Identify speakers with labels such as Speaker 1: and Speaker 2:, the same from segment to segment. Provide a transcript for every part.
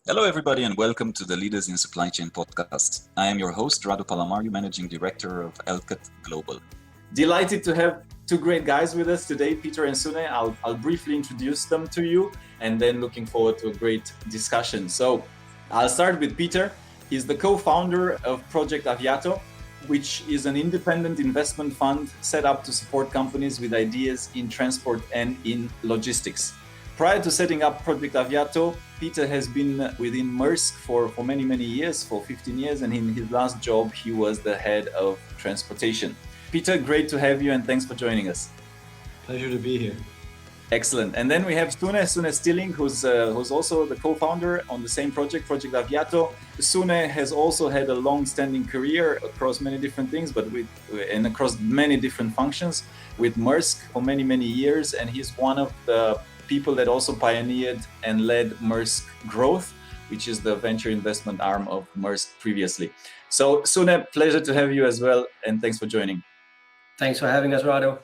Speaker 1: Hello, everybody, and welcome to the Leaders in Supply Chain podcast. I am your host, Radu Palamariu, Managing Director of Elcat Global.
Speaker 2: Delighted to have two great guys with us today, Peter and Sune. I'll briefly introduce them to you, and then looking forward to a great discussion. So I'll start with Peter. He's the co-founder of Project Aviato, which is an independent investment fund set up to support companies with ideas in transport and in logistics. Prior to setting up Project Aviato, Peter has been within Maersk for many, many years, for 15 years, and in his last job, he was the head of transportation. Peter, great to have you, and thanks for joining us.
Speaker 3: Pleasure to be here.
Speaker 2: Excellent. And then we have Sune Stilling, who's also the co-founder on the same project, Project Aviato. Sune has also had a long-standing career across many different things, and across many different functions with Maersk for many, many years, and he's one of the people that also pioneered and led Maersk Growth, which is the venture investment arm of Maersk previously. So Sune, pleasure to have you as well, and thanks for joining.
Speaker 4: Thanks for having us, Rado.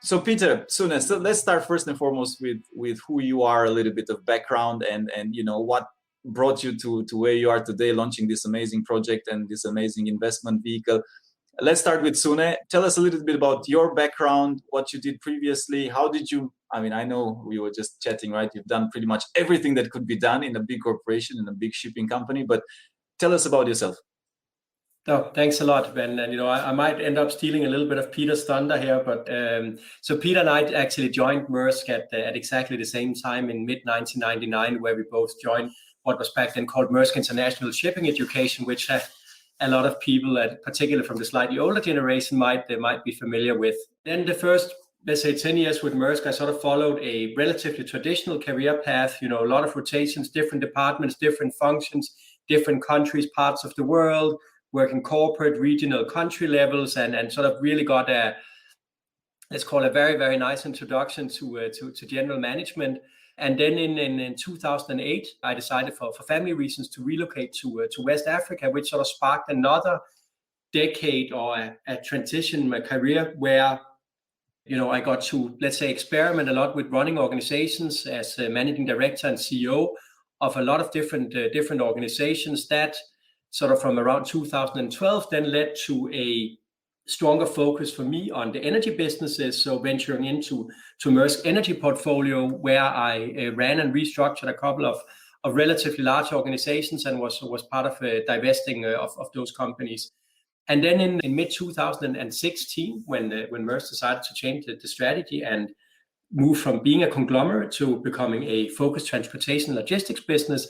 Speaker 2: So Peter, Sune, so let's start first and foremost with who you are, a little bit of background, and what brought you to where you are today, launching this amazing project and this amazing investment vehicle. Let's start with Sune. Tell us a little bit about your background, what you did previously. How did you, I know we were just chatting, right? You've done pretty much everything that could be done in a big corporation, in a big shipping company, but tell us about yourself.
Speaker 4: No, thanks a lot, Ben. And I might end up stealing a little bit of Peter's thunder here, but so Peter and I actually joined Maersk at exactly the same time in mid-1999, where we both joined what was back then called Maersk International Shipping Education, which a lot of people, particularly from the slightly older generation, might be familiar with. Then the first, let's say, 10 years with Maersk, I sort of followed a relatively traditional career path, a lot of rotations, different departments, different functions, different countries, parts of the world, working corporate, regional, country levels, and sort of really got let's call a very, very nice introduction to general management. And then in 2008, I decided for family reasons to relocate to West Africa, which sort of sparked another decade or a transition in my career where, I got to, let's say, experiment a lot with running organizations as a managing director and CEO of a lot of different organizations. That sort of from around 2012 then led to a stronger focus for me on the energy businesses. So venturing into Maersk energy portfolio, where I ran and restructured a couple of relatively large organizations and was part of divesting of those companies. And then in mid 2016, when Maersk decided to change the strategy and move from being a conglomerate to becoming a focused transportation logistics business,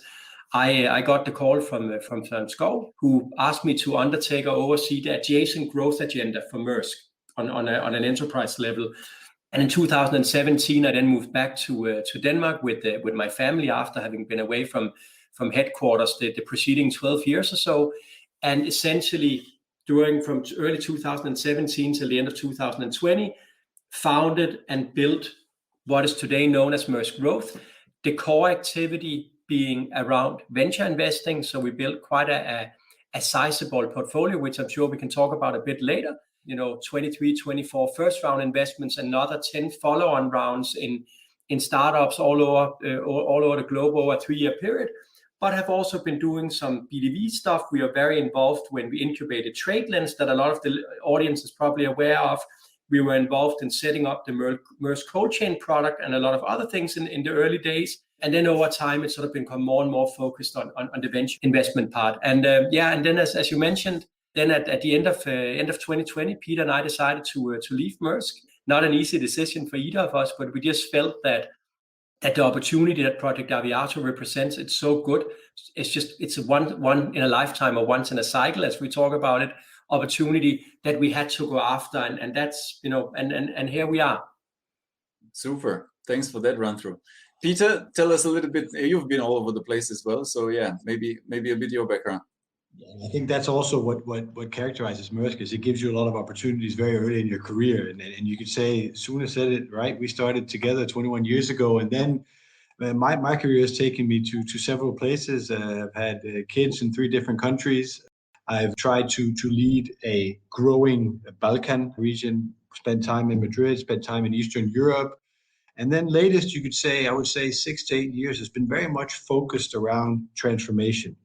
Speaker 4: I got the call from Søren Skou, who asked me to undertake or oversee the adjacent growth agenda for Maersk on an enterprise level. And in 2017, I then moved back to Denmark with my family after having been away from headquarters the preceding 12 years or so. And essentially, from early 2017 till the end of 2020, founded and built what is today known as Maersk Growth, the core activity being around venture investing. So we built quite a sizable portfolio, which I'm sure we can talk about a bit later. 23, 24 first round investments, another 10 follow-on rounds in startups all over the globe over a 3-year period, but have also been doing some BDV stuff. We are very involved when we incubated TradeLens, that a lot of the audience is probably aware of. We were involved in setting up the Maersk Cold Chain product and a lot of other things in the early days. And then over time, it's sort of become more and more focused on the venture investment part. And and then as you mentioned, then at the end of 2020, Peter and I decided to leave Maersk. Not an easy decision for either of us, but we just felt that the opportunity that Project Aviato represents, it's so good. It's a one in a lifetime or once in a cycle, as we talk about it, opportunity that we had to go after. And that's, and here we are.
Speaker 2: Super. Thanks for that run through. Peter, tell us a little bit. You've been all over the place as well. So yeah, maybe a bit your background.
Speaker 3: I think that's also what characterizes Maersk, is it gives you a lot of opportunities very early in your career. And you could say, Sune said it, right? We started together 21 years ago. And then my career has taken me to several places. I've had kids in 3 different countries. I've tried to lead a growing Balkan region, spent time in Madrid, spent time in Eastern Europe. And then latest, I would say 6 to 8 years has been very much focused around transformation.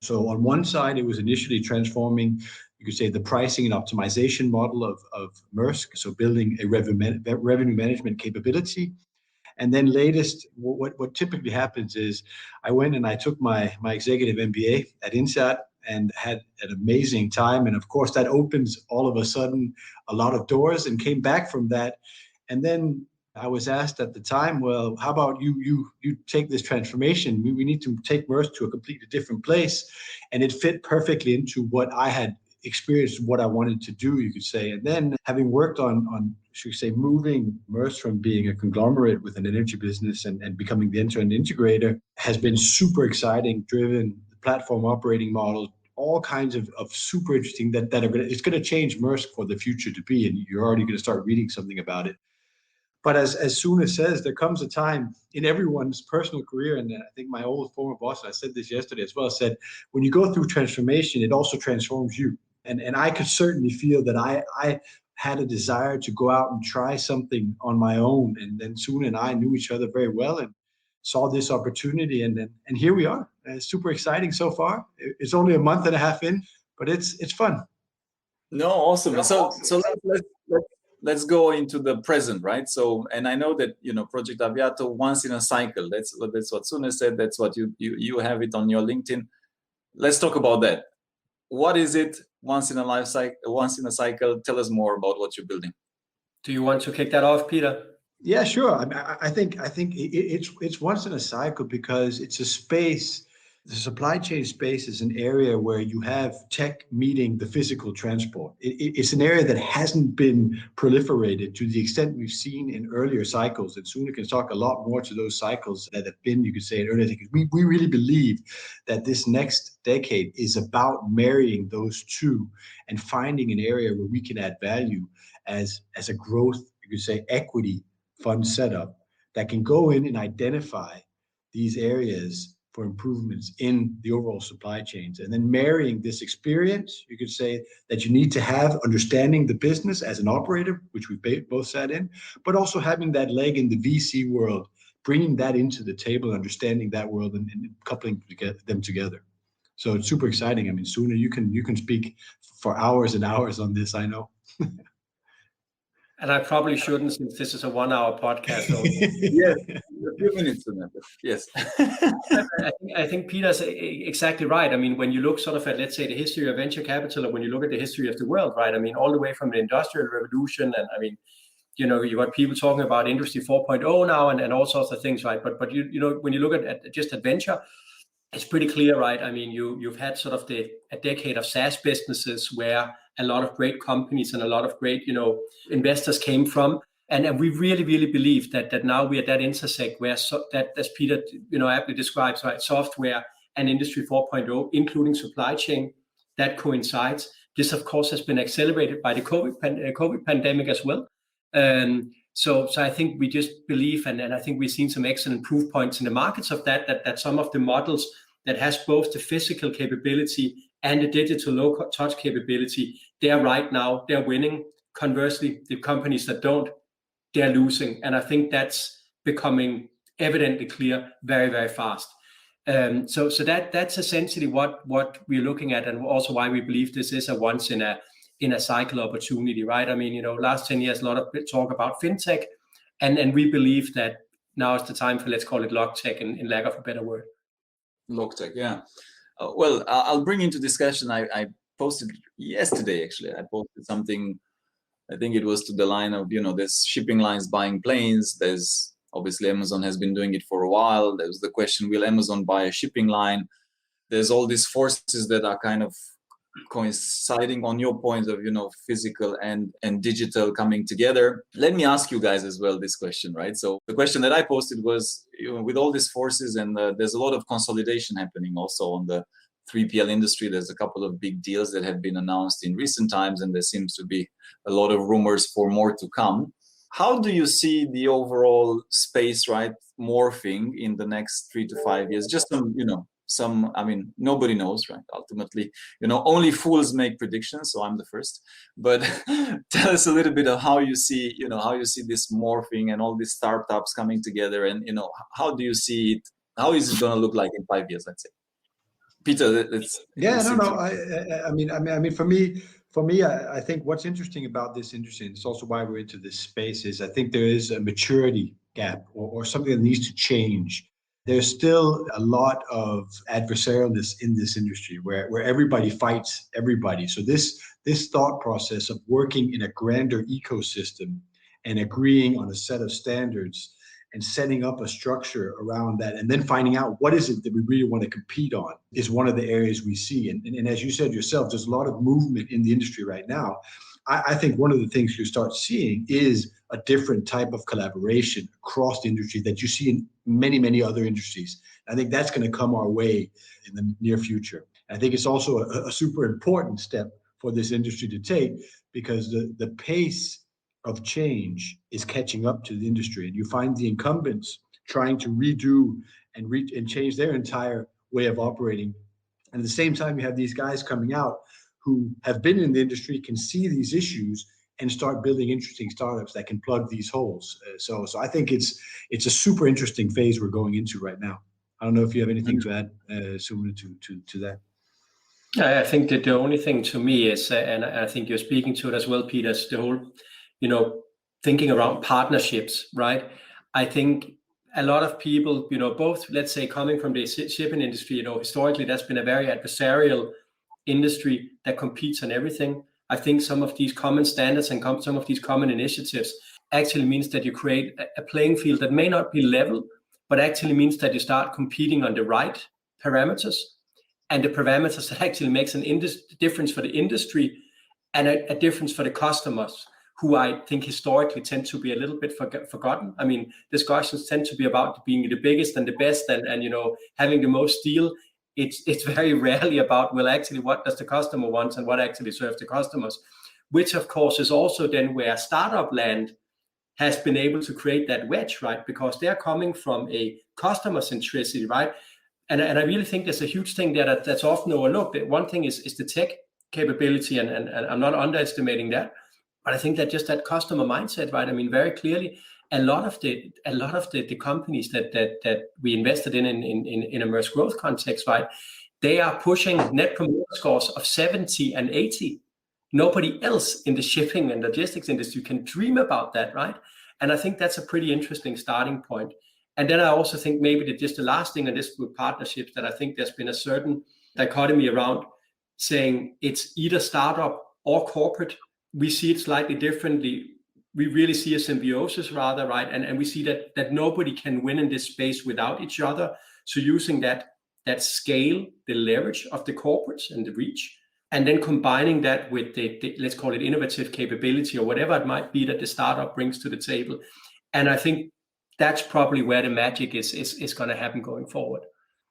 Speaker 3: So on one side, it was initially transforming, you could say, the pricing and optimization model of Maersk, so building a revenue management capability. And then latest, what typically happens is I went and I took my executive MBA at INSEAD and had an amazing time. And of course, that opens all of a sudden a lot of doors, and came back from that. And then I was asked at the time, well, how about you take this transformation? We need to take Maersk to a completely different place. And it fit perfectly into what I had experienced, what I wanted to do, you could say. And then having worked on should we say, moving Maersk from being a conglomerate with an energy business and becoming the end-to-end integrator has been super exciting, driven the platform operating model, all kinds of super interesting that are it's going to change Maersk for the future to be. And you're already going to start reading something about it. But as Sune says, there comes a time in everyone's personal career, and I think my old former boss, I said this yesterday as well, said, when you go through transformation, it also transforms you. And I could certainly feel that I had a desire to go out and try something on my own. And then Sune and I knew each other very well and saw this opportunity. And here we are. It's super exciting so far. It's only a month and a half in, but it's fun.
Speaker 2: No, awesome. So let's go into the present, right? So, and I know that, Project Aviato, once in a cycle, that's what Sune said. That's what you have it on your LinkedIn. Let's talk about that. What is it? Once in a cycle. Tell us more about what you're building.
Speaker 4: Do you want to kick that off, Peter?
Speaker 3: Yeah, sure. I think it's once in a cycle because it's a space. The supply chain space is an area where you have tech meeting the physical transport. It's an area that hasn't been proliferated to the extent we've seen in earlier cycles. And Sune can talk a lot more to those cycles that have been, you could say, in earlier decades. We really believe that this next decade is about marrying those two and finding an area where we can add value as a growth, you could say, equity fund setup that can go in and identify these areas for improvements in the overall supply chains. And then marrying this experience, you could say, that you need to have understanding the business as an operator, which we've both sat in, but also having that leg in the VC world, bringing that into the table, understanding that world and coupling them together. So it's super exciting. I mean, Sune, you can speak for hours and hours on this, I know.
Speaker 4: And I probably shouldn't, since this is a 1-hour podcast. So.
Speaker 2: Yes, a few minutes to that. Yes.
Speaker 4: I think Peter's exactly right. I mean, when you look sort of at, let's say, the history of venture capital, or when you look at the history of the world, right? I mean, all the way from the Industrial Revolution, and I mean, you got people talking about Industry 4.0 now and all sorts of things, right? But when you look at just venture, it's pretty clear, right? I mean, you've had sort of a decade of SaaS businesses where a lot of great companies and a lot of great, investors came from. And we really, really believe that now we are at that intersect where that, as Peter, aptly describes, right, software and Industry 4.0, including supply chain, that coincides. This, of course, has been accelerated by the COVID pandemic as well. So I think we just believe, and I think we've seen some excellent proof points in the markets of that some of the models that has both the physical capability and the digital low-touch capability, they're right now, they're winning. Conversely, the companies that don't, they're losing. And I think that's becoming evidently clear very, very fast. So that's essentially what we're looking at, and also why we believe this is a once in a cycle opportunity, right? I mean, last 10 years, a lot of talk about fintech, and we believe that now is the time for, let's call it logtech, in lack of a better word.
Speaker 2: Logtech, yeah. Well, I'll bring into discussion. I posted yesterday, actually. I posted something. I think it was to the line of, there's shipping lines buying planes. There's obviously Amazon has been doing it for a while. There's the question, will Amazon buy a shipping line? There's all these forces that are kind of coinciding on your point of, physical and digital coming together. Let me ask you guys as well this question, right? So the question that I posted was, with all these forces, and there's a lot of consolidation happening also on the 3PL industry. There's a couple of big deals that have been announced in recent times, and there seems to be a lot of rumors for more to come. How do you see the overall space, right, morphing in the next 3 to 5 years? Just some, nobody knows, right? Ultimately, only fools make predictions, so I'm the first. But tell us a little bit of how you see this morphing and all these startups coming together, and how do you see it? How is it going to look like in 5 years, let's say? Peter,
Speaker 3: For me, I think what's interesting about this industry, and it's also why we're into this space, is I think there is a maturity gap or something that needs to change. There's still a lot of adversarialness in this industry where everybody fights everybody. So this thought process of working in a grander ecosystem and agreeing on a set of standards and setting up a structure around that, and then finding out what is it that we really want to compete on, is one of the areas we see. And as you said yourself, there's a lot of movement in the industry right now. I think one of the things you start seeing is a different type of collaboration across the industry that you see in many, many other industries. I think that's going to come our way in the near future. I think it's also a super important step for this industry to take, because the pace of change is catching up to the industry, and you find the incumbents trying to redo and change their entire way of operating. And at the same time, you have these guys coming out who have been in the industry, can see these issues, and start building interesting startups that can plug these holes. So I think it's a super interesting phase we're going into right now. I don't know if you have anything to add, Sune, to that.
Speaker 4: I think that the only thing to me is, and I think you're speaking to it as well, Peter, is the whole, thinking around partnerships, right? I think a lot of people, both, let's say, coming from the shipping industry, historically, that's been a very adversarial industry that competes on everything. I think some of these common standards and some of these common initiatives actually means that you create a playing field that may not be level, but actually means that you start competing on the right parameters, and the parameters that actually makes an difference for the industry and a difference for the customers, who I think historically tend to be a little bit forgotten. I mean, discussions tend to be about being the biggest and the best and having the most steel. It's very rarely about, well, actually, what does the customer want and what actually serves the customers, which of course is also then where startup land has been able to create that wedge, right? Because they're coming from a customer centricity, right? And I really think there's a huge thing there that's often overlooked. One thing is the tech capability, and I'm not underestimating that. But I think that just that customer mindset, right? I mean, very clearly, a lot of the companies that we invested in a Maersk Growth context, right? They are pushing net promoter scores of 70 and 80. Nobody else in the shipping and logistics industry can dream about that, right? And I think that's a pretty interesting starting point. And then I also think maybe that just the last thing on this with partnerships, that I think there's been a certain dichotomy around saying it's either startup or corporate. We see it slightly differently. We really see a symbiosis rather, right? And we see that nobody can win in this space without each other. So using that scale, the leverage of the corporates and the reach, and then combining that with the let's call it innovative capability or whatever it might be that the startup brings to the table. And I think that's probably where the magic is going to happen going forward.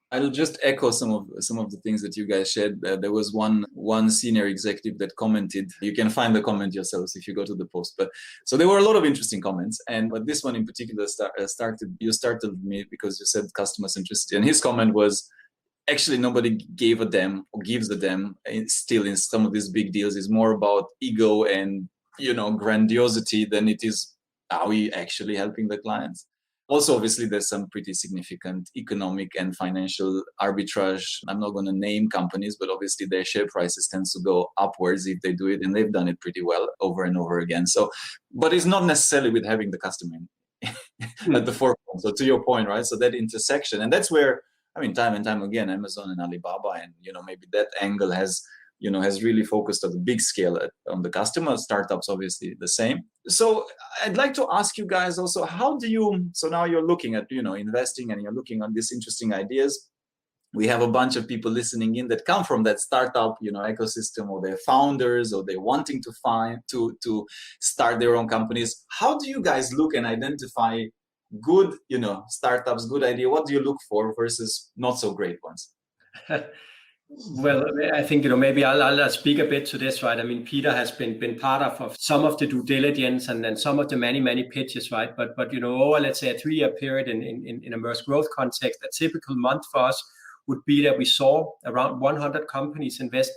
Speaker 2: I'll just echo some of the things that you guys shared. There was one senior executive that commented. You can find the comment yourselves if you go to the post. But so there were a lot of interesting comments, but this one in particular started me because you said customer centricity, and his comment was, actually nobody gave a damn or gives a damn. Still, in some of these big deals, is more about ego and grandiosity than it is, are we actually helping the clients? Also, obviously, there's some pretty significant economic and financial arbitrage. I'm not going to name companies, but obviously their share prices tend to go upwards if they do it, and they've done it pretty well over and over again. So, but it's not necessarily with having the customer at the forefront. So to your point, right? So that intersection, and that's where, time and time again, Amazon and Alibaba, and maybe that angle has really focused on the big scale on the customer. Startups, obviously, the same. So I'd like to ask you guys also, so now you're looking at, investing, and you're looking on these interesting ideas. We have a bunch of people listening in that come from that startup, ecosystem, or they're founders, or they're wanting to start their own companies. How do you guys look and identify good, startups, good idea? What do you look for versus not so great ones?
Speaker 4: Well, I think, maybe I'll speak a bit to this, right? I mean, Peter has been part of some of the due diligence and then some of the many pitches, right? But over, let's say, a 3-year period in a Maersk Growth context, a typical month for us would be that we saw around 100 companies invest,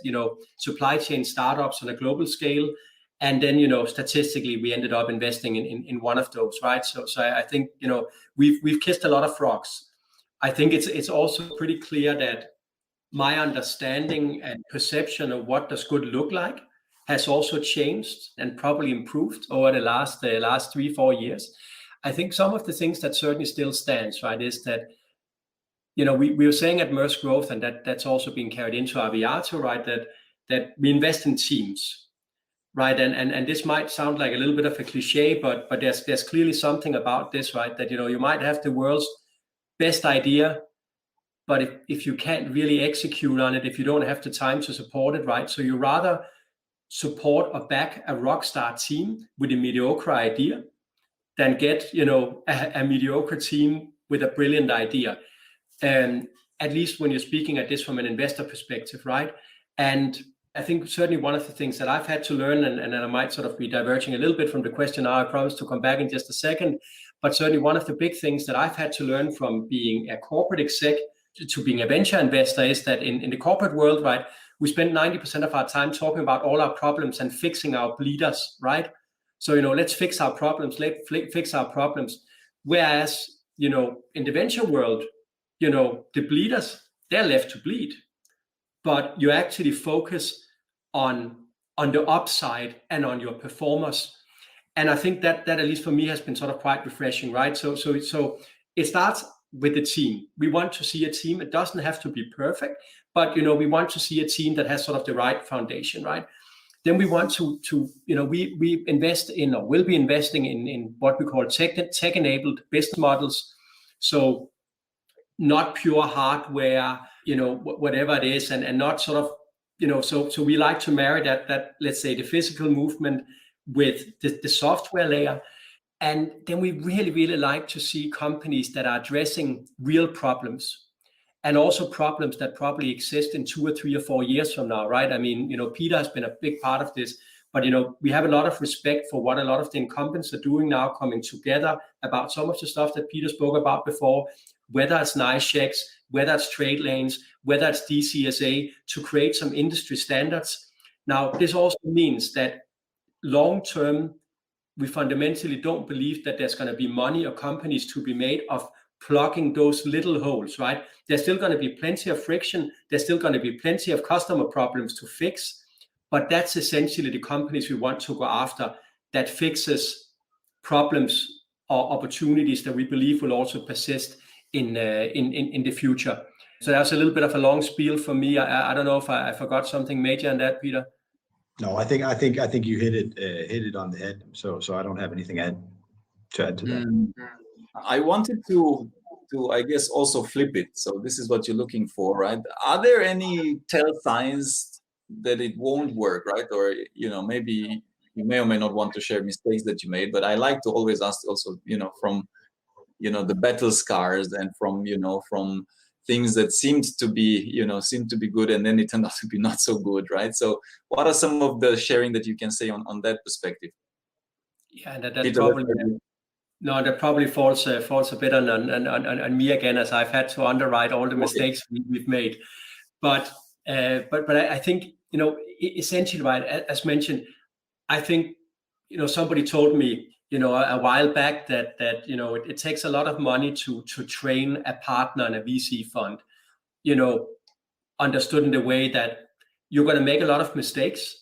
Speaker 4: supply chain startups on a global scale. And then, statistically, we ended up investing in one of those, right? So I think, we've kissed a lot of frogs. I think it's also pretty clear that my understanding and perception of what does good look like has also changed and probably improved over the last 3-4 years. I think some of the things that certainly still stands, right, is that, we were saying at Maersk Growth, and that's also being carried into Aviato, right, that we invest in teams, right? And this might sound like a little bit of a cliche, but there's clearly something about this, right, that, you might have the world's best idea, but if you can't really execute on it, if you don't have the time to support it, right? So you rather support or back a rock star team with a mediocre idea than get, a mediocre team with a brilliant idea. And at least when you're speaking at this from an investor perspective, right? And I think certainly one of the things that I've had to learn, and I might sort of be diverging a little bit from the question now, I promise to come back in just a second, but certainly one of the big things that I've had to learn from being a corporate exec to being a venture investor is that in the corporate world, right, we spend 90% of our time talking about all our problems and fixing our bleeders, right? So, let's fix our problems, fix our problems. Whereas, in the venture world, the bleeders, they're left to bleed. But you actually focus on the upside and on your performers. And I think that at least for me has been sort of quite refreshing, right? So it starts with the team. We want to see a team. It doesn't have to be perfect, but we want to see a team that has sort of the right foundation, right? Then we want to we invest in, or will be investing in what we call tech-enabled business models. So not pure hardware, whatever it is, and not sort of, so we like to marry that let's say the physical movement with the software layer. And then we really, really like to see companies that are addressing real problems, and also problems that probably exist in 2 or 3 or 4 years from now, right? I mean, Peter has been a big part of this, but, we have a lot of respect for what a lot of the incumbents are doing now, coming together about some of the stuff that Peter spoke about before, whether it's nice checks, whether it's trade lanes, whether it's DCSA, to create some industry standards. Now, this also means that long-term, we fundamentally don't believe that there's going to be money or companies to be made of plugging those little holes, right? There's still going to be plenty of friction. There's still going to be plenty of customer problems to fix. But that's essentially the companies we want to go after, that fixes problems or opportunities that we believe will also persist in the future. So that's a little bit of a long spiel for me. I don't know if I forgot something major in that, Peter.
Speaker 3: No, I think you hit it on the head. So I don't have anything to add to that.
Speaker 2: I wanted to I guess also flip it. So this is what you're looking for, right? Are there any tell signs that it won't work, right? Or maybe you may or may not want to share mistakes that you made, but I like to always ask also, from the battle scars and from from things that seemed to be good and then it turned out to be not so good, right? So what are some of the sharing that you can say on that perspective?
Speaker 4: Yeah, that probably falls a bit on me again, as I've had to underwrite all the mistakes we've made. But I think essentially, right, as mentioned, I think somebody told me a while back that it takes a lot of money to train a partner in a VC fund, understood in the way that you're going to make a lot of mistakes.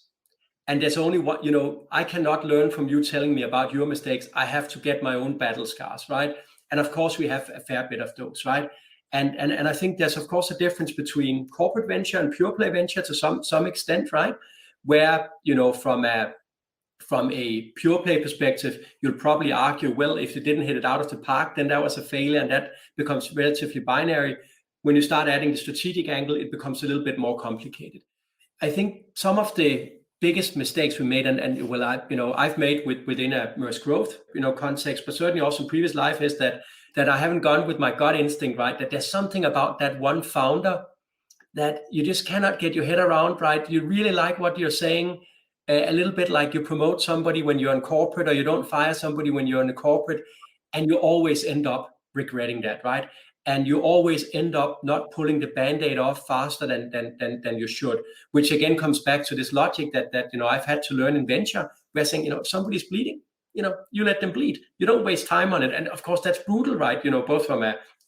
Speaker 4: And there's only what, I cannot learn from you telling me about your mistakes. I have to get my own battle scars, right? And of course, we have a fair bit of those, right? And I think there's, of course, a difference between corporate venture and pure play venture to some extent, right? Where, from a pure play perspective, you'll probably argue, well, if you didn't hit it out of the park, then that was a failure, and that becomes relatively binary. When you start adding the strategic angle, it becomes a little bit more complicated. I think some of the biggest mistakes we made, I've made within a Maersk Growth, context, but certainly also in previous life, is that I haven't gone with my gut instinct, right? That there's something about that one founder that you just cannot get your head around, right? You really like what you're saying, a little bit like you promote somebody when you're in corporate, or you don't fire somebody when you're in a corporate, and you always end up regretting that, right? and you always end up not pulling the Band-Aid off faster than you should, which again comes back to this logic that I've had to learn in venture, where saying, if somebody's bleeding, you let them bleed. You don't waste time on it. And of course, that's brutal, right? Both from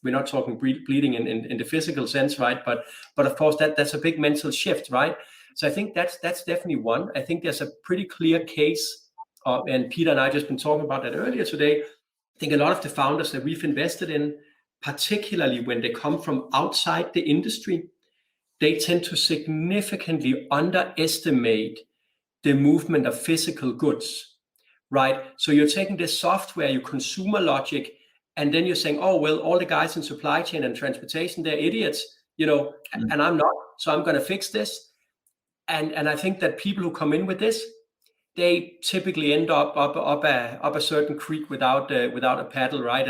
Speaker 4: we're not talking bleeding in the physical sense, right? But of course, that's a big mental shift, right? So I think that's definitely one. I think there's a pretty clear case, and Peter and I just been talking about that earlier today. I think a lot of the founders that we've invested in, particularly when they come from outside the industry, they tend to significantly underestimate the movement of physical goods, right? So you're taking this software, your consumer logic, and then you're saying, oh, well, all the guys in supply chain and transportation, they're idiots, and I'm not, so I'm going to fix this. And I think that people who come in with this, they typically end up a certain creek without a paddle, right?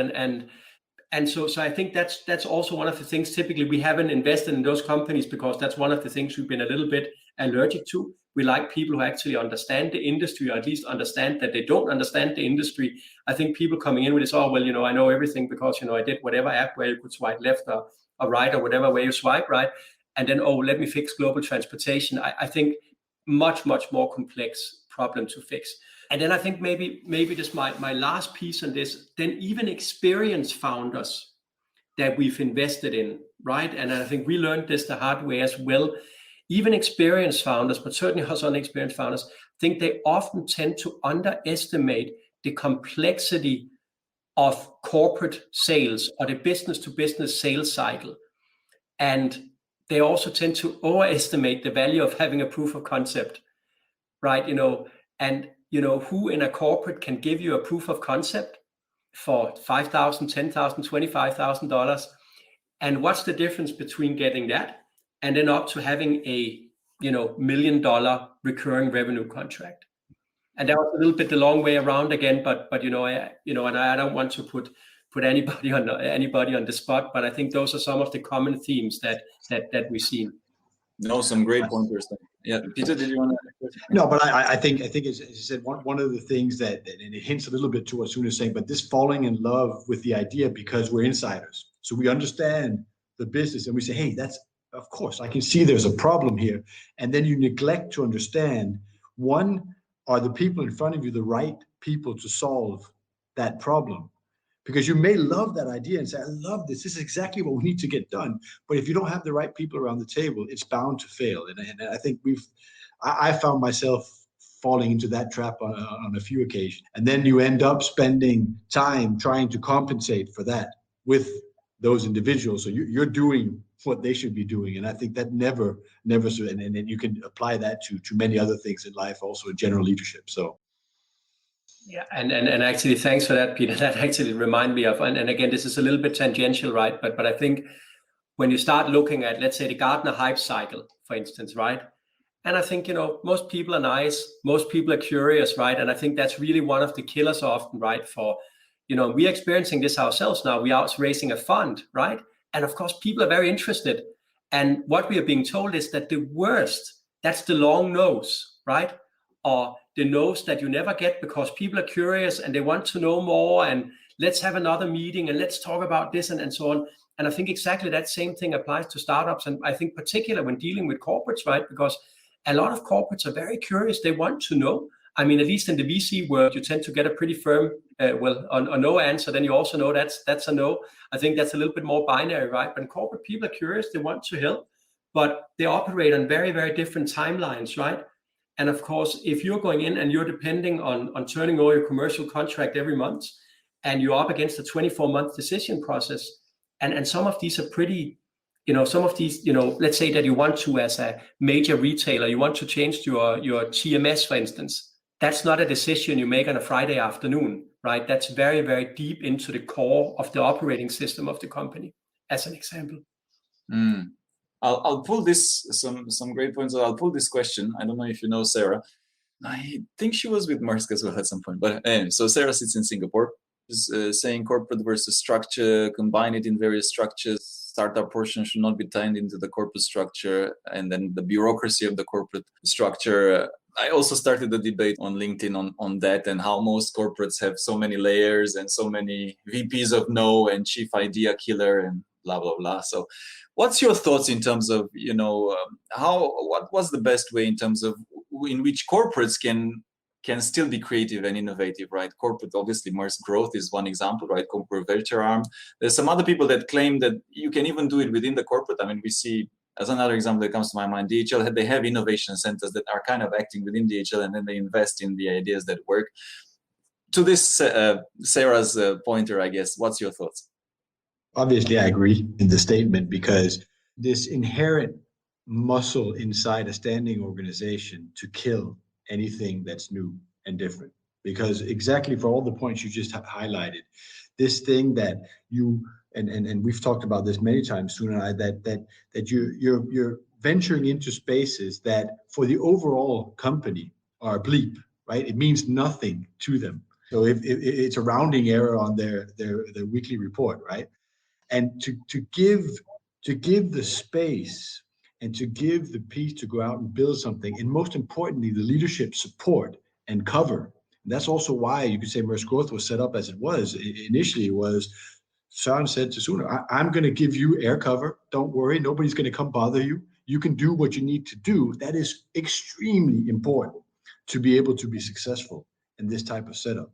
Speaker 4: And so I think that's also one of the things. Typically, we haven't invested in those companies because that's one of the things we've been a little bit allergic to. We like people who actually understand the industry, or at least understand that they don't understand the industry. I think people coming in with this, oh, well, I know everything because, I did whatever app where you could swipe left or right or whatever way you swipe right. And then, oh, let me fix global transportation. I think much, much more complex problem to fix. And then I think maybe just my last piece on this, then even experienced founders that we've invested in, right? And I think we learned this the hard way as well. Even experienced founders, but certainly also unexperienced founders, think they often tend to underestimate the complexity of corporate sales or the business-to-business sales cycle. And they also tend to overestimate the value of having a proof of concept, right? And who in a corporate can give you a proof of concept for $5,000, $10,000, $25,000? And what's the difference between getting that and then up to having a $1 million recurring revenue contract? And that was a little bit the long way around again, but and I don't want to put anybody on the spot, but I think those are some of the common themes that we've seen.
Speaker 2: No, some great pointers. Yeah, Peter, did you want to?
Speaker 3: No, but I think as you said, one of the things that, and it hints a little bit to what Sune is saying, but this falling in love with the idea because we're insiders, so we understand the business, and we say, hey, that's, of course, I can see there's a problem here, and then you neglect to understand, one, are the people in front of you the right people to solve that problem? Because you may love that idea and say, I love this. This is exactly what we need to get done. But if you don't have the right people around the table, it's bound to fail. And I think I found myself falling into that trap on a few occasions. And then you end up spending time trying to compensate for that with those individuals. So you're doing what they should be doing. And I think that never, and you can apply that to many other things in life, also in general leadership. So.
Speaker 4: Yeah, and actually, thanks for that, Peter. That actually reminded me of, and again, this is a little bit tangential, right? But I think when you start looking at, let's say, the Gartner hype cycle, for instance, right? And I think, most people are nice, most people are curious, right? And I think that's really one of the killers often, right? For, we're experiencing this ourselves now. We are raising a fund, right? And of course, people are very interested. And what we are being told is that the worst, that's the long nose, right? Or the nose that you never get because people are curious and they want to know more, and let's have another meeting and let's talk about this and so on. And I think exactly that same thing applies to startups. And I think particularly when dealing with corporates, right? Because a lot of corporates are very curious. They want to know. I mean, at least in the VC world, you tend to get a pretty firm, a no answer. Then you also know that's a no. I think that's a little bit more binary, right? But in corporate, people are curious. They want to help, but they operate on very, very different timelines, right? And of course, if you're going in and you're depending on turning over your commercial contract every month, and you're up against a 24-month decision process, and some of these are pretty, some of these, let's say that you want to, as a major retailer, you want to change your TMS, for instance. That's not a decision you make on a Friday afternoon, right? That's very, very deep into the core of the operating system of the company, as an example.
Speaker 2: I'll pull this, some great points. I'll pull this question. I don't know if you know Sarah. I think she was with Maersk as well at some point. But anyway, so Sarah sits in Singapore. She's saying corporate versus structure, combine it in various structures. Startup portion should not be tied into the corporate structure, and then the bureaucracy of the corporate structure. I also started a debate on LinkedIn on that, and how most corporates have so many layers and so many VPs of no and chief idea killer, and blah blah blah. So what's your thoughts in terms of, what's the best way in terms of in which corporates can still be creative and innovative, right? Corporate, obviously, Maersk Growth is one example, right? Corporate venture arm. There's some other people that claim that you can even do it within the corporate. I mean, we see, as another example that comes to my mind, DHL, they have innovation centers that are kind of acting within DHL, and then they invest in the ideas that work. To this, Sarah's pointer, I guess, what's your thoughts?
Speaker 3: Obviously, I agree in the statement, because this inherent muscle inside a standing organization to kill anything that's new and different, because exactly for all the points you just highlighted, this thing that you and we've talked about this many times, Sune and I, that you're venturing into spaces that for the overall company are bleep, right? It means nothing to them. So if it's a rounding error on their weekly report, right? And to give the space and to give the piece to go out and build something, and most importantly, the leadership support and cover. And that's also why you could say Maersk Growth was set up as it was. Initially, it was Søren said to Sune, I'm going to give you air cover. Don't worry, nobody's going to come bother you. You can do what you need to do. That is extremely important to be able to be successful in this type of setup.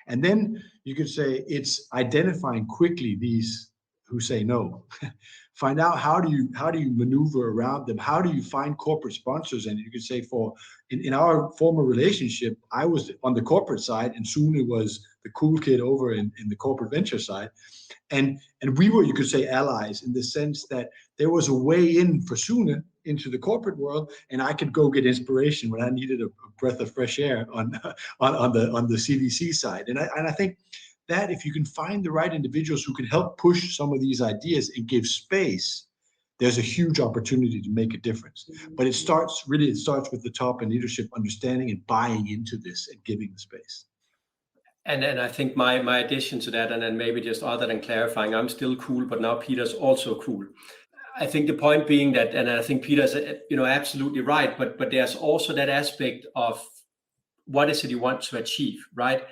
Speaker 3: And then you could say it's identifying quickly these who say no. Find out how do you maneuver around them? How do you find corporate sponsors? And you could say in our former relationship, I was on the corporate side and Sune was the cool kid over in the corporate venture side. And we were, you could say, allies in the sense that there was a way in for Sune into the corporate world, and I could go get inspiration when I needed a breath of fresh air on the CVC side. And I think that if you can find the right individuals who can help push some of these ideas and give space, there's a huge opportunity to make a difference. But it starts with the top and leadership understanding and buying into this and giving the space. And
Speaker 4: I think my addition to that, and then maybe just other than clarifying, I'm still cool, but now Peter's also cool. I think the point being that, and I think Peter's absolutely right, but there's also that aspect of what is it you want to achieve, right?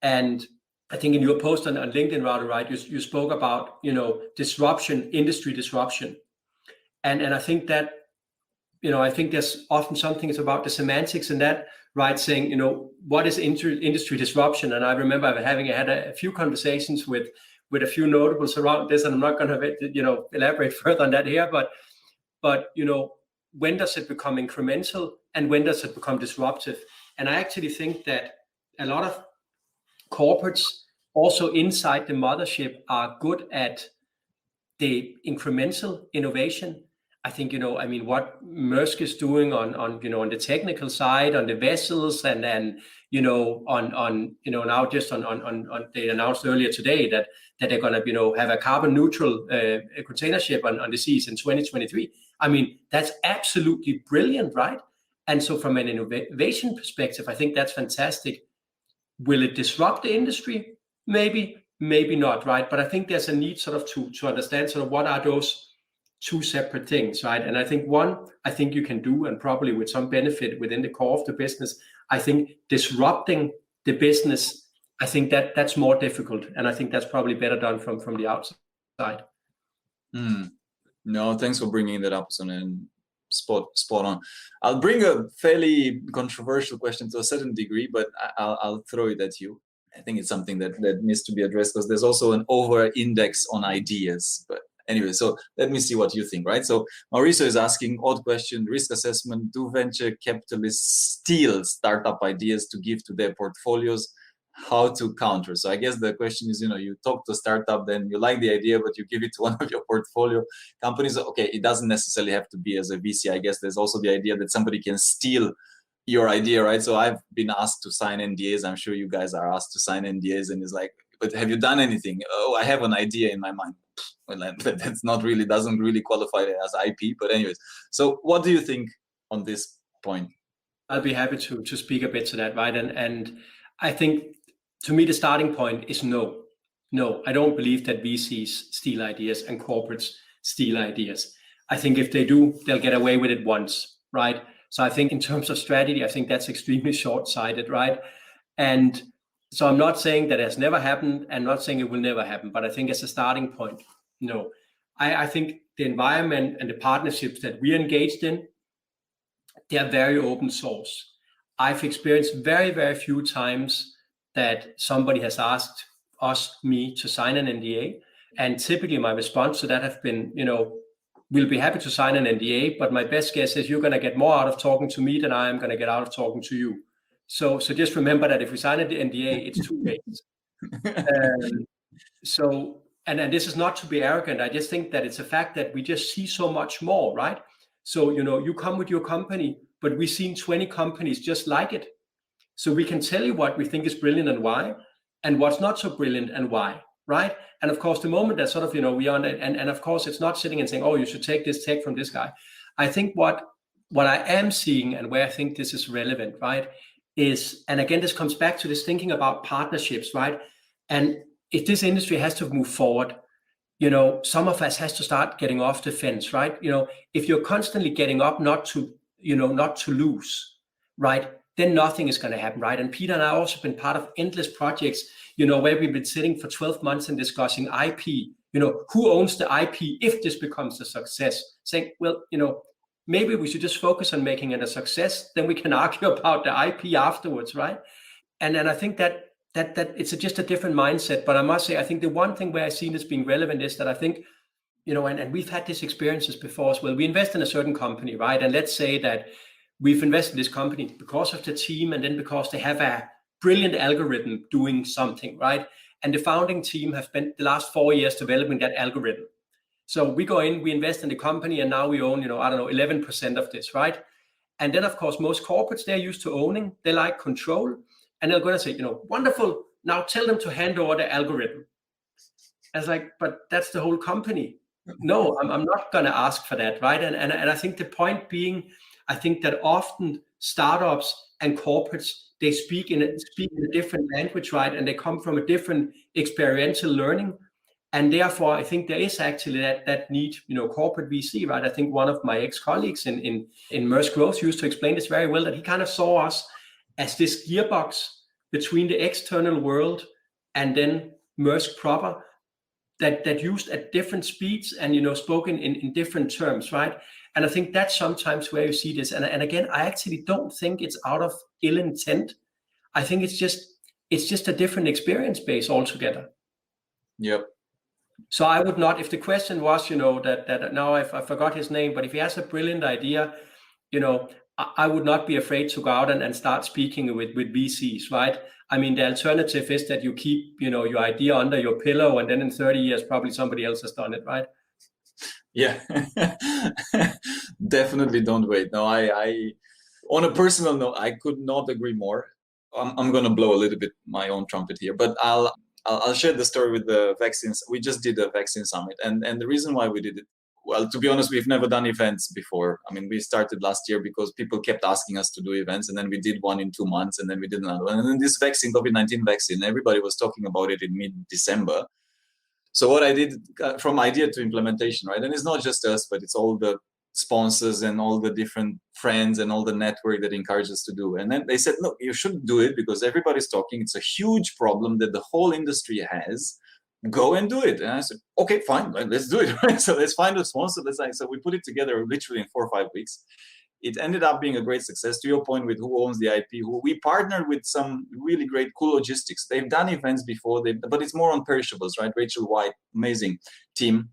Speaker 4: And I think in your post on LinkedIn, Rado, right, you spoke about disruption, industry disruption, and I think that I think there's often something about the semantics in that, right? Saying what is industry disruption, and I remember had a few conversations with a few notables around this, and I'm not going to elaborate further on that here, but when does it become incremental and when does it become disruptive? And I actually think that a lot of corporates also inside the mothership are good at the incremental innovation. I think what Maersk is doing on the technical side, on the vessels, and then now just on they announced earlier today that they're going to have a carbon neutral container ship on the seas in 2023. I mean, that's absolutely brilliant, right? And so from an innovation perspective, I think that's fantastic. Will it disrupt the industry? Maybe not, right? But I think there's a need sort of to understand sort of what are those two separate things, right? And I think you can do, and probably with some benefit within the core of the business. I think disrupting the business, I think that's more difficult, and I think that's probably better done from the outside.
Speaker 2: No, thanks for bringing that up, Sune, and spot on. I'll bring a fairly controversial question to a certain degree, but I'll throw it at you. I think it's something that needs to be addressed because there's also an over-index on ideas. But anyway, so let me see what you think, right? So Mauricio is asking, odd question, risk assessment, do venture capitalists steal startup ideas to give to their portfolios? How to counter? So I guess the question is, you talk to a startup, then you like the idea, but you give it to one of your portfolio companies. Okay, it doesn't necessarily have to be as a VC. I guess there's also the idea that somebody can steal your idea, right? So I've been asked to sign NDAs. I'm sure you guys are asked to sign NDAs, and it's like, but have you done anything? Oh, I have an idea in my mind. Well, that's doesn't really qualify as IP. But anyways, so what do you think on this point?
Speaker 4: I'll be happy to speak a bit to that, right? And I think, to me, the starting point is no. I don't believe that VCs steal ideas and corporates steal ideas. I think if they do, they'll get away with it once, right? So I think in terms of strategy, I think that's extremely short-sighted, right? And so I'm not saying that has never happened and not saying it will never happen, but I think as a starting point, no. I think the environment and the partnerships that we engaged in, they are very open source. I've experienced very, very few times that somebody has asked me to sign an NDA. And typically my response to that have been, we'll be happy to sign an NDA, but my best guess is you're going to get more out of talking to me than I am going to get out of talking to you. So just remember that if we sign an NDA, it's too late. And this is not to be arrogant. I just think that it's a fact that we just see so much more, right? So, you come with your company, but we've seen 20 companies just like it. So we can tell you what we think is brilliant and why, and what's not so brilliant and why, right? And of course, the moment that sort of, we are on it, and of course, it's not sitting and saying, oh, you should take this tech from this guy. I think what I am seeing and where I think this is relevant, right, is, and again, this comes back to this thinking about partnerships, right? And if this industry has to move forward, some of us has to start getting off the fence, right? If you're constantly getting up not to lose, right, then nothing is going to happen, right? And Peter and I have also been part of endless projects, where we've been sitting for 12 months and discussing IP, who owns the IP if this becomes a success, saying, well, maybe we should just focus on making it a success, then we can argue about the IP afterwards, right? And I think that it's just a different mindset. But I must say, I think the one thing where I've seen this being relevant is that I think, and we've had these experiences before as well. We invest in a certain company, right? And let's say that we've invested in this company because of the team and then because they have a brilliant algorithm doing something, right? And the founding team have spent the last 4 years developing that algorithm. So we go in, we invest in the company, and now we own, 11% of this, right? And then, of course, most corporates, they're used to owning, they like control. And they're going to say, wonderful, now tell them to hand over the algorithm. I was like, but that's the whole company. No, I'm not going to ask for that, right? And I think the point being, I think that often startups and corporates, they speak in a different language, right? And they come from a different experiential learning. And therefore, I think there is actually that need, corporate VC, right? I think one of my ex-colleagues in Maersk Growth used to explain this very well, that he kind of saw us as this gearbox between the external world and then Maersk proper, that used at different speeds and spoken in different terms, right? And I think that's sometimes where you see this. And again, I actually don't think it's out of ill intent. I think it's just a different experience base altogether.
Speaker 2: Yep.
Speaker 4: So I would not, if the question was, that now I forgot his name, but if he has a brilliant idea, I would not be afraid to go out and start speaking with VCs, right? I mean, the alternative is that you keep, your idea under your pillow, and then in 30 years, probably somebody else has done it, right?
Speaker 2: Yeah, definitely don't wait. No, I on a personal note, I could not agree more. I'm going to blow a little bit my own trumpet here, but I'll share the story with the vaccines. We just did a vaccine summit, and the reason why we did it, well, to be honest, we've never done events before. I mean, we started last year because people kept asking us to do events, and then we did one in 2 months, and then we did another one. And then this vaccine, COVID-19 vaccine, everybody was talking about it in mid-December. So what I did from idea to implementation, right? And it's not just us, but it's all the sponsors and all the different friends and all the network that encourage us to do. And then they said, look, you shouldn't do it because everybody's talking. It's a huge problem that the whole industry has. Go and do it. And I said, okay, fine, let's do it. Right? So let's find a sponsor. So we put it together literally in 4 or 5 weeks. It ended up being a great success. To your point with who owns the IP, we partnered with some really great cool logistics. They've done events before, but it's more on perishables, right? Rachel White, amazing team.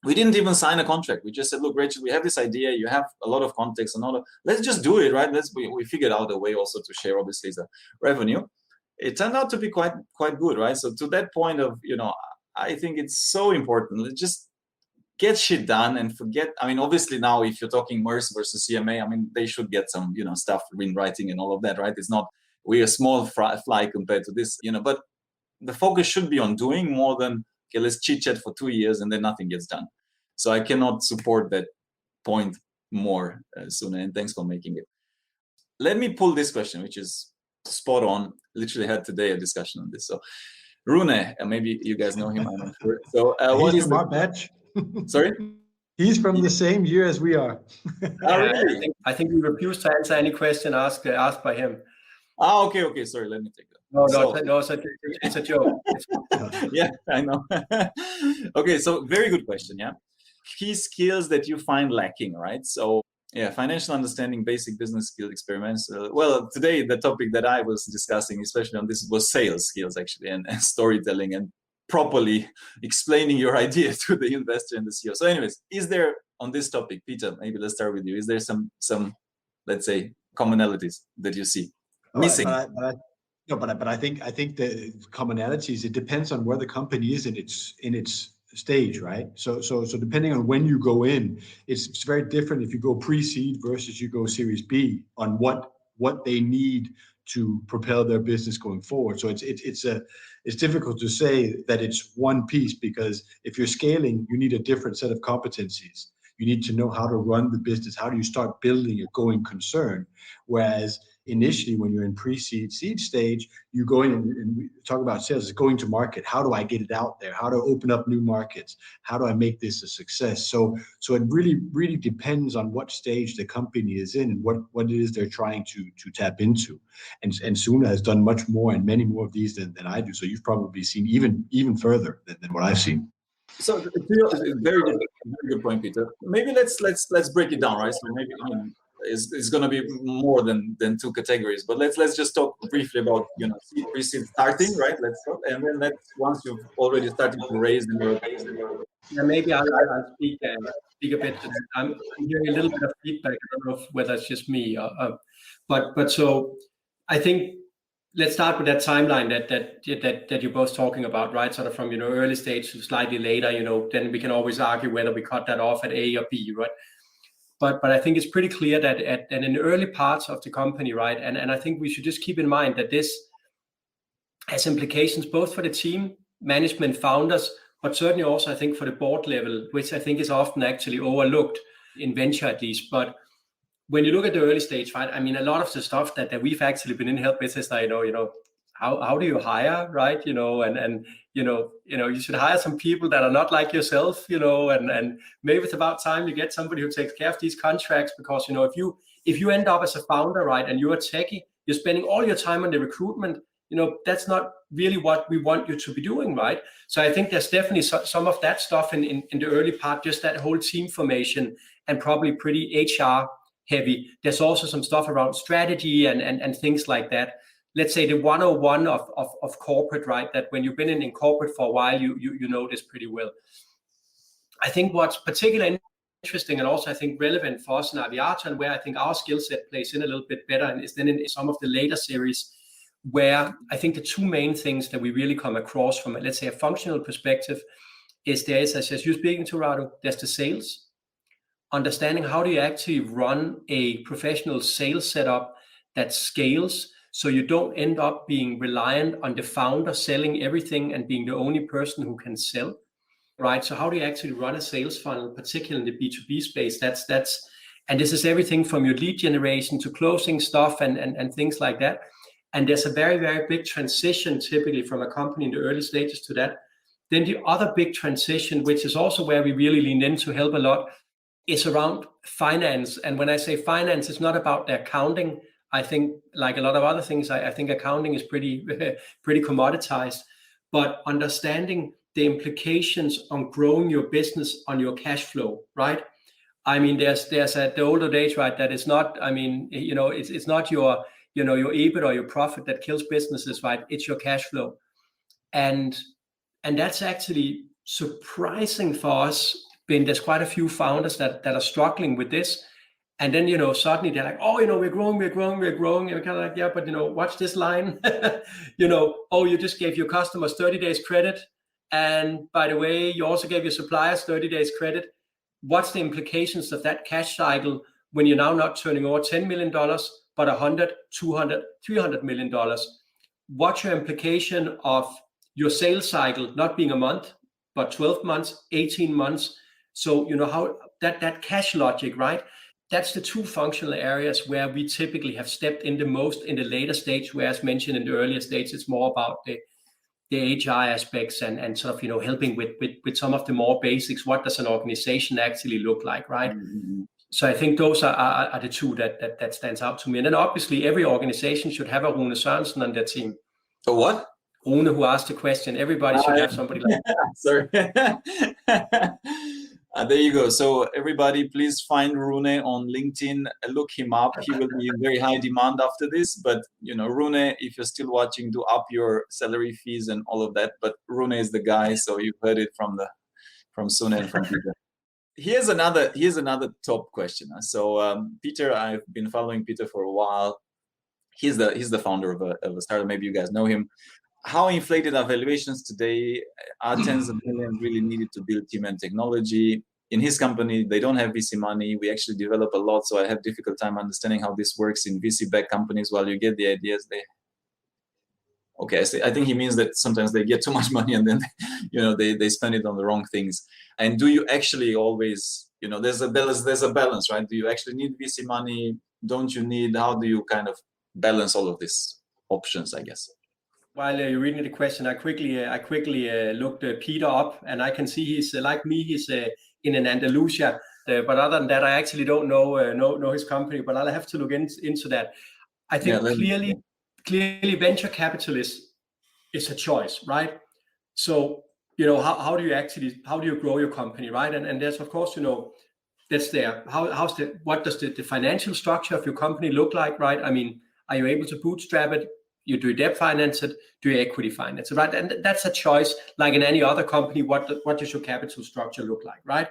Speaker 2: We didn't even sign a contract. We just said, look, Rachel, we have this idea. You have a lot of context and all of, let's just do it, right? We figured out a way also to share, obviously, the revenue. It turned out to be quite good, right? So to that point of, I think it's so important. Just get shit done and forget. I mean, obviously now if you're talking Maersk versus CMA, I mean, they should get some, stuff in writing and all of that, right? It's not, we're a small fly compared to this, but the focus should be on doing more than, okay, let's chit chat for 2 years and then nothing gets done. So I cannot support that point more, Sune, and thanks for making it. Let me pull this question, which is spot on. Literally had today a discussion on this. So Rune, maybe you guys know him, I'm not sure. So what is
Speaker 3: our batch?
Speaker 2: Sorry?
Speaker 3: He's from the same year as we are.
Speaker 2: Oh, really?
Speaker 4: I think we refuse to answer any question asked by him.
Speaker 2: Ah, okay. Sorry, let me take that.
Speaker 4: No, it's a joke.
Speaker 2: Yeah, I know. Okay, so very good question, yeah. key skills that you find lacking, right? So yeah, financial understanding, basic business skill experiments. Well, today the topic that I was discussing, especially on this, was sales skills actually, and storytelling, and properly explaining your idea to the investor and the CEO. So anyways, is there on this topic, Peter, maybe let's start with you. Is there some let's say commonalities that you see missing?
Speaker 3: But I think the commonalities, it depends on where the company is in its stage, right? So depending on when you go in, it's very different if you go pre-seed versus you go Series B on what they need to propel their business going forward. So it's difficult to say that it's one piece, because if you're scaling, you need a different set of competencies. You need to know how to run the business. How do you start building a going concern? Whereas initially, when you're in pre-seed, seed stage, you go in and we talk about sales, is going to market. How do I get it out there? How to open up new markets? How do I make this a success? So it really depends on what stage the company is in and what it is they're trying to tap into. And Sune has done much more and many more of these than I do. So you've probably seen even further than what I've seen.
Speaker 2: So very good point, Peter. Maybe let's break it down, right? So maybe it's going to be more than two categories, but let's just talk briefly about pre-seed starting, right? Let's go, and then once you've already started to raise the
Speaker 4: yeah, maybe I'll speak a bit to that. I'm hearing a little bit of feedback. I don't know whether it's just me, but so I think let's start with that timeline that you're both talking about, right? Sort of from early stage to slightly later. Then we can always argue whether we cut that off at A or B, right? But I think it's pretty clear that in the early parts of the company, right? And I think we should just keep in mind that this has implications both for the team, management, founders, but certainly also I think for the board level, which I think is often actually overlooked in venture at least. But when you look at the early stage, right? I mean, a lot of the stuff that we've actually been in help with is like, how do you hire, right? And you should hire some people that are not like yourself, and maybe it's about time you get somebody who takes care of these contracts, because if you end up as a founder, right, and you're a techie, you're spending all your time on the recruitment, that's not really what we want you to be doing, right? So I think there's definitely some of that stuff in the early part, just that whole team formation, and probably pretty HR heavy. There's also some stuff around strategy and things like that. Let's say the 101 of corporate, right? That when you've been in corporate for a while, you know this pretty well. I think what's particularly interesting and also I think relevant for us in Aviato, and where I think our skill set plays in a little bit better, and is then in some of the later series, where I think the two main things that we really come across from, let's say, a functional perspective, is there's, as you're speaking to, Radu, there's the sales. Understanding how do you actually run a professional sales setup that scales, so you don't end up being reliant on the founder selling everything and being the only person who can sell, right? So how do you actually run a sales funnel, particularly in the B2B space? That's and this is everything from your lead generation to closing stuff and things like that. And there's a very, very big transition typically from a company in the early stages to that. Then the other big transition, which is also where we really lean in to help a lot, is around finance. And when I say finance, it's not about the accounting. I think, like a lot of other things, I think accounting is pretty commoditized. But understanding the implications on growing your business on your cash flow, right? I mean, there's at the older days, right, that it's not. I mean, it's not your your EBIT or your profit that kills businesses, right? It's your cash flow, and that's actually surprising for us. There's quite a few founders that are struggling with this. And then, suddenly they're like, oh, we're growing. And we're kind of like, yeah, but, watch this line. Oh, you just gave your customers 30 days credit. And by the way, you also gave your suppliers 30 days credit. What's the implications of that cash cycle when you're now not turning over $10 million, but $100, $200, $300 million? What's your implication of your sales cycle not being a month, but 12 months, 18 months? So, how that cash logic, right? That's the two functional areas where we typically have stepped in the most in the later stage, where, as mentioned in the earlier stage, it's more about the HR aspects and sort of, helping with some of the more basics. What does an organization actually look like, right? Mm-hmm. So I think those are the two that stands out to me. And then obviously every organization should have a Rune Sørensen on their team.
Speaker 2: So what?
Speaker 4: Rune, who asked the question. Everybody should have somebody like that.
Speaker 2: Sorry. There you go. So everybody, please find Rune on LinkedIn. Look him up. He will be in very high demand after this. But Rune, if you're still watching, do up your salary fees and all of that. But Rune is the guy, so you've heard it from Sune and from Peter. Here's another top question. So Peter, I've been following Peter for a while. He's the founder of a startup. Maybe you guys know him. How inflated are valuations today? Are tens of millions really needed to build team and technology? In his company, they don't have VC money. We actually develop a lot, so I have difficult time understanding how this works in VC-backed companies. While you get the ideas, I think he means that sometimes they get too much money and then they spend it on the wrong things. And do you actually always, there's a balance, right? Do you actually need VC money? Don't you need? How do you kind of balance all of these options, I guess?
Speaker 4: While you're reading the question, I quickly looked Peter up, and I can see he's like me. He's in an Andalusia, but other than that, I actually don't know his company. But I'll have to look into that. I think clearly, venture capitalist is a choice, right? So how do you grow your company, right? And there's of course that's there. What does the financial structure of your company look like, right? I mean, are you able to bootstrap it? You do debt finance it, do you equity finance it, right? And that's a choice, like in any other company. What does your capital structure look like, right?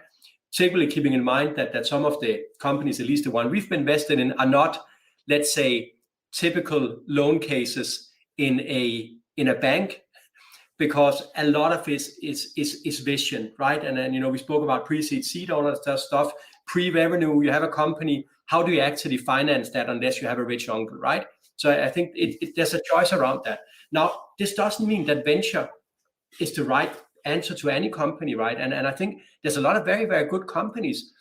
Speaker 4: Typically keeping in mind that some of the companies, at least the one we've been invested in, are not, let's say, typical loan cases in a bank, because a lot of it is vision, right? And then we spoke about pre-seed, seed, all that stuff, pre-revenue. You have a company, how do you actually finance that unless you have a rich uncle, right? So I think there's a choice around that. Now, this doesn't mean that venture is the right answer to any company, right? And I think there's a lot of very, very good companies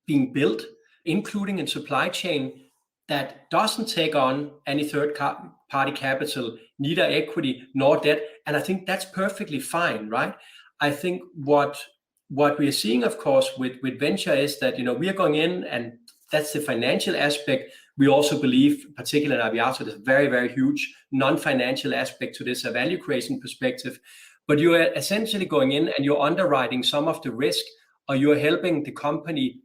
Speaker 4: being built, including in supply chain, that doesn't take on any third-party capital, neither equity nor debt. And I think that's perfectly fine, right? I think what we are seeing, of course, with venture is that, we are going in, and that's the financial aspect. We also believe, particularly in Aviato, there's a very, very huge non-financial aspect to this, a value creation perspective. But you are essentially going in and you're underwriting some of the risk, or you're helping the company,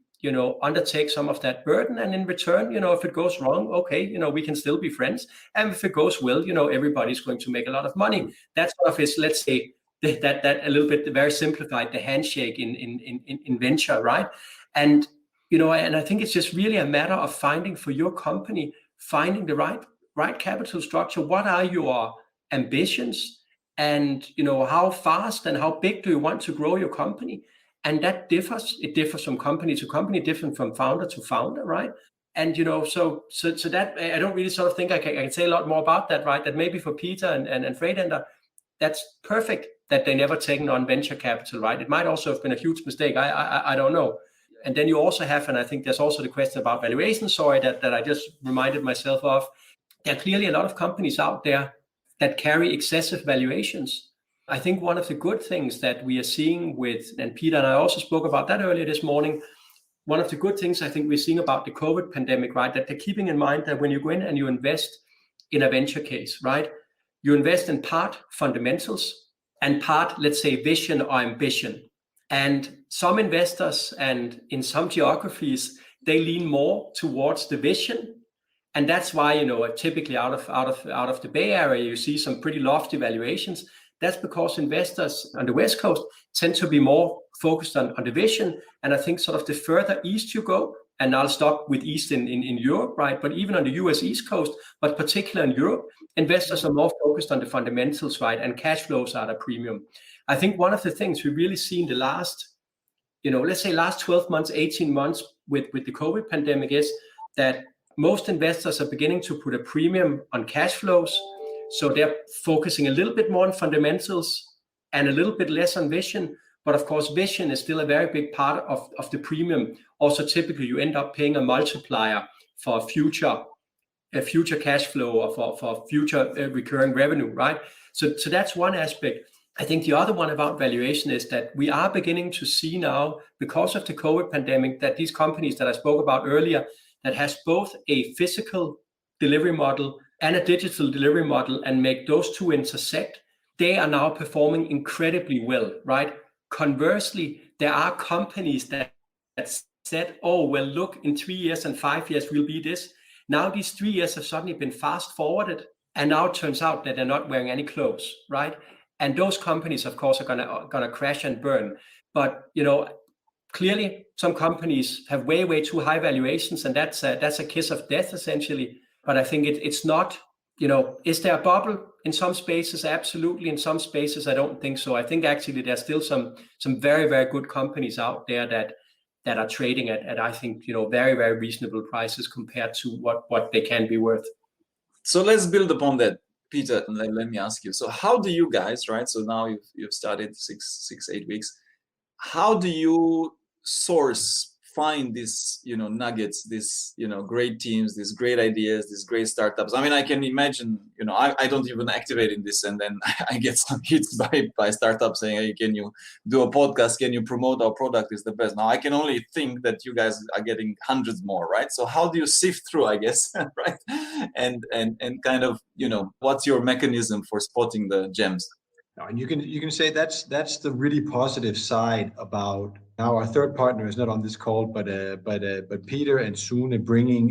Speaker 4: undertake some of that burden. And in return, if it goes wrong, okay, we can still be friends. And if it goes well, everybody's going to make a lot of money. That's sort of is, let's say, that a little bit very simplified, the handshake in venture, right? And and I think it's just really a matter of finding for your company, finding the right capital structure. What are your ambitions, and how fast and how big do you want to grow your company? And that differs. It differs from company to company, different from founder to founder, right? And so that I don't really sort of think I can say a lot more about that, right? That maybe for Peter and Freighter, that's perfect that they never taken on venture capital, right? It might also have been a huge mistake. I don't know. And then you also have, and I think there's also the question about valuation, that I just reminded myself of. There are clearly a lot of companies out there that carry excessive valuations. I think one of the good things that we are seeing with, and Peter and I also spoke about that earlier this morning, one of the good things I think we're seeing about the COVID pandemic, right, that they're keeping in mind that when you go in and you invest in a venture case, right, you invest in part fundamentals and part, let's say, vision or ambition. And some investors and in some geographies, they lean more towards the vision. And that's why, typically out of the Bay Area, you see some pretty lofty valuations. That's because investors on the West Coast tend to be more focused on the vision. And I think sort of the further east you go, and I'll stop with east in Europe, right? But even on the US East Coast, but particularly in Europe, investors are more focused on the fundamentals, right? And cash flows are at a premium. I think one of the things we really see in the last, let's say last 12 months, 18 months with the COVID pandemic is that most investors are beginning to put a premium on cash flows. So they're focusing a little bit more on fundamentals and a little bit less on vision. But of course, vision is still a very big part of the premium. Also, typically, you end up paying a multiplier for a future cash flow or for future recurring revenue, right? So that's one aspect. I think the other one about valuation is that we are beginning to see now, because of the COVID pandemic, that these companies that I spoke about earlier, that has both a physical delivery model and a digital delivery model, and make those two intersect, they are now performing incredibly well, right? Conversely, there are companies that said, oh, well, look, in 3 years and 5 years, we'll be this. Now these 3 years have suddenly been fast forwarded. And now it turns out that they're not wearing any clothes, right? And those companies, of course, are gonna crash and burn. But, clearly some companies have way too high valuations, and that's a kiss of death, essentially. But I think it's not, is there a bubble in some spaces? Absolutely. In some spaces, I don't think so. I think actually there's still some very, very good companies out there that are trading at I think, very, very reasonable prices compared to what they can be worth.
Speaker 2: So let's build upon that, Peter, and let me ask you. So how do you guys, right? So now you've started 8 weeks. How do you find these, nuggets, these, great teams, these great ideas, these great startups? I mean, I can imagine, I don't even activate in this, and then I get some hits by startups saying, hey, can you do a podcast? Can you promote our product? Is the best. Now I can only think that you guys are getting hundreds more, right? So how do you sift through, I guess, right? And kind of, what's your mechanism for spotting the gems?
Speaker 3: And you can say that's the really positive side about now. Our third partner is not on this call, but Peter and Sune bringing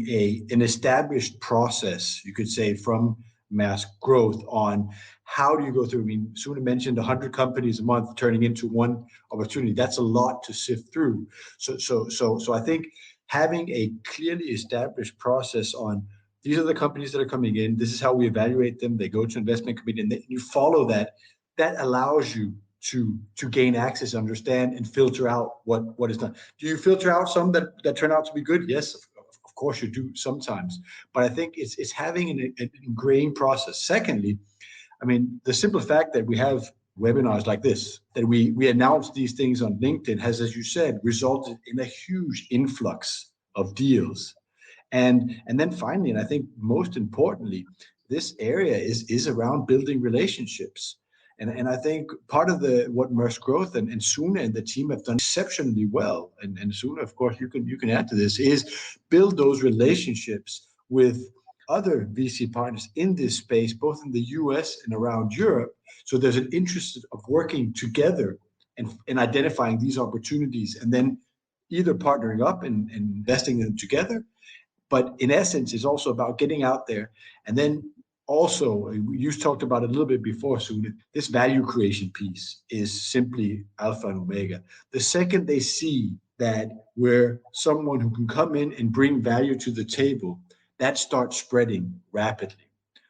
Speaker 3: an established process, you could say, from Maersk Growth on how do you go through. I mean, Sune mentioned 100 companies a month turning into one opportunity. That's a lot to sift through. So I think having a clearly established process on these are the companies that are coming in. This is how we evaluate them. They go to investment committee, and you follow that. That allows you to gain access, understand, and filter out what is done. Do you filter out some that turn out to be good? Yes, of course you do sometimes. But I think it's having an ingrained process. Secondly, I mean, the simple fact that we have webinars like this, that we announce these things on LinkedIn has, as you said, resulted in a huge influx of deals. And then finally, and I think most importantly, this area is around building relationships. And I think part of what Maersk Growth and Sune and the team have done exceptionally well, and Sune, of course, you can add to this, is build those relationships with other VC partners in this space, both in the US and around Europe. So there's an interest of working together and identifying these opportunities, and then either partnering up and investing in them together. But in essence, it's also about getting out there. And then also, you talked about it a little bit before, Sune, this value creation piece is simply alpha and omega. The second they see that we're someone who can come in and bring value to the table, that starts spreading rapidly.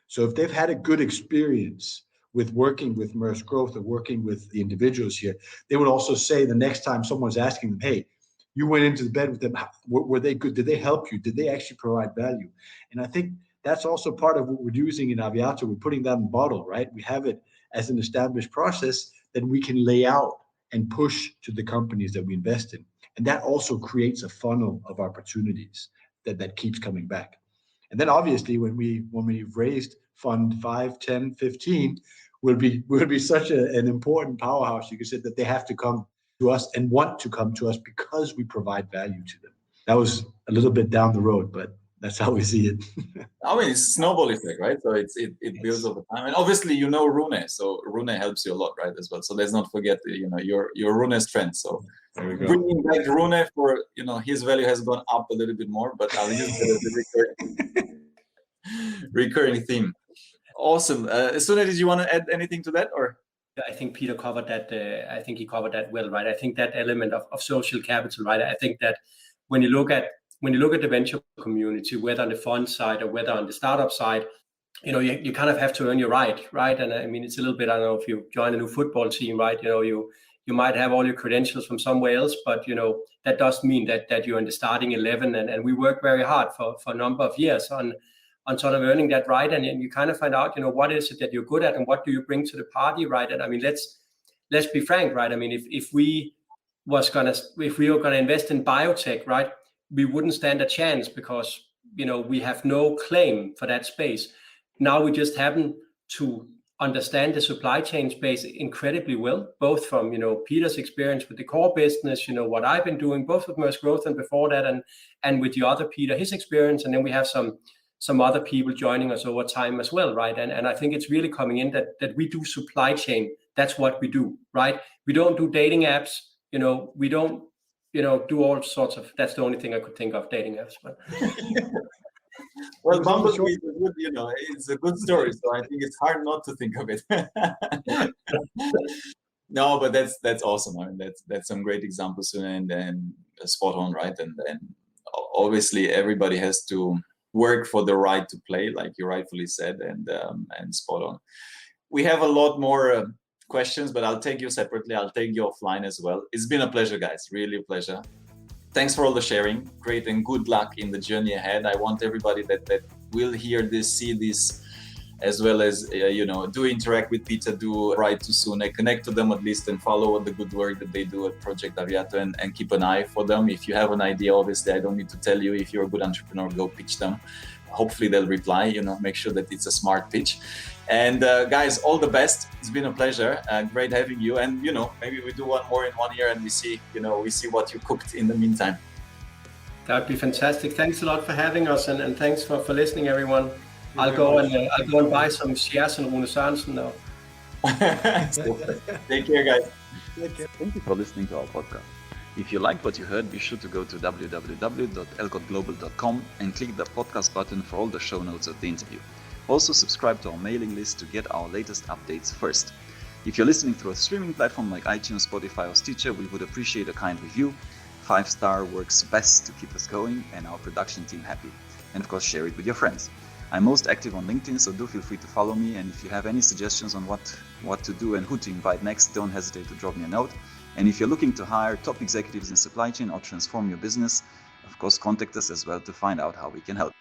Speaker 3: So if they've had a good experience with working with Maersk Growth or working with the individuals here, they would also say the next time someone's asking them, hey, you went into the bed with them, were they good? Did they help you? Did they actually provide value? And I think that's also part of what we're using in Aviato. We're putting that in bottle, right? We have it as an established process that we can lay out and push to the companies that we invest in. And that also creates a funnel of opportunities that keeps coming back. And then obviously when we've raised fund 5, 10, 15, we'll be such an important powerhouse, you could say, that they have to come to us and want to come to us because we provide value to them. That was a little bit down the road, but that's how we see it.
Speaker 2: I mean, it's a snowball effect, right? So it builds over time. And obviously, Rune, so Rune helps you a lot, right, as well. So let's not forget, your Rune strength. So bringing back Rune for, his value has gone up a little bit more, but I'll use it as a recurring theme. Awesome. Sune, did you want to add anything to that, or?
Speaker 4: I think Peter covered that. I think he covered that well, right? I think that element of social capital, right? I think that when you look at the venture community, whether on the fund side or whether on the startup side, you kind of have to earn your right? And I mean, it's a little bit, I don't know, if you join a new football team, right? You might have all your credentials from somewhere else, but that does mean that you're in the starting 11, and we work very hard for a number of years on sort of earning that right, and you kind of find out, what is it that you're good at, and what do you bring to the party, right? And I mean, let's be frank, right? I mean, if we were gonna invest in biotech, right, we wouldn't stand a chance because we have no claim for that space. Now we just happen to understand the supply chain space incredibly well, both from Peter's experience with the core business, what I've been doing both with Maersk Growth and before that, and with the other Peter, his experience, and then we have some other people joining us over time as well, right? And I think it's really coming in that we do supply chain. That's what we do, right? We don't do dating apps. we don't, do all sorts of, that's the only thing I could think of, dating apps. But
Speaker 2: well, Bumblebee is a good, it's a good story. So I think it's hard not to think of it. No, but that's awesome. I mean, that's some great examples, and spot on, right? And obviously everybody has to work for the right to play, like you rightfully said, and spot on. We have a lot more questions, but I'll take you separately. I'll take you offline as well. It's been a pleasure, guys. Really a pleasure. Thanks for all the sharing. Great, and good luck in the journey ahead. I want everybody that will hear this, see this, as well as, do interact with Peter, do write to Sune, connect to them at least, and follow the good work that they do at Project Aviato, and keep an eye for them. If you have an idea, obviously, I don't need to tell you. If you're a good entrepreneur, go pitch them. Hopefully they'll reply, make sure that it's a smart pitch. And guys, all the best. It's been a pleasure. Great having you. And, maybe we do one more in 1 year and we see what you cooked in the meantime.
Speaker 4: That'd be fantastic. Thanks a lot for having us, and thanks for listening, everyone. I'll go and buy some shares in Sune Sørensen now.
Speaker 2: Take care, guys.
Speaker 1: Thank you for listening to our podcast. If you liked what you heard, be sure to go to www.elcotglobal.com and click the podcast button for all the show notes of the interview. Also subscribe to our mailing list to get our latest updates first. If you're listening through a streaming platform like iTunes, Spotify or Stitcher, we would appreciate a kind review. 5-star works best to keep us going and our production team happy. And of course, share it with your friends. I'm most active on LinkedIn, so do feel free to follow me. And if you have any suggestions on what to do and who to invite next, don't hesitate to drop me a note. And if you're looking to hire top executives in supply chain or transform your business, of course, contact us as well to find out how we can help.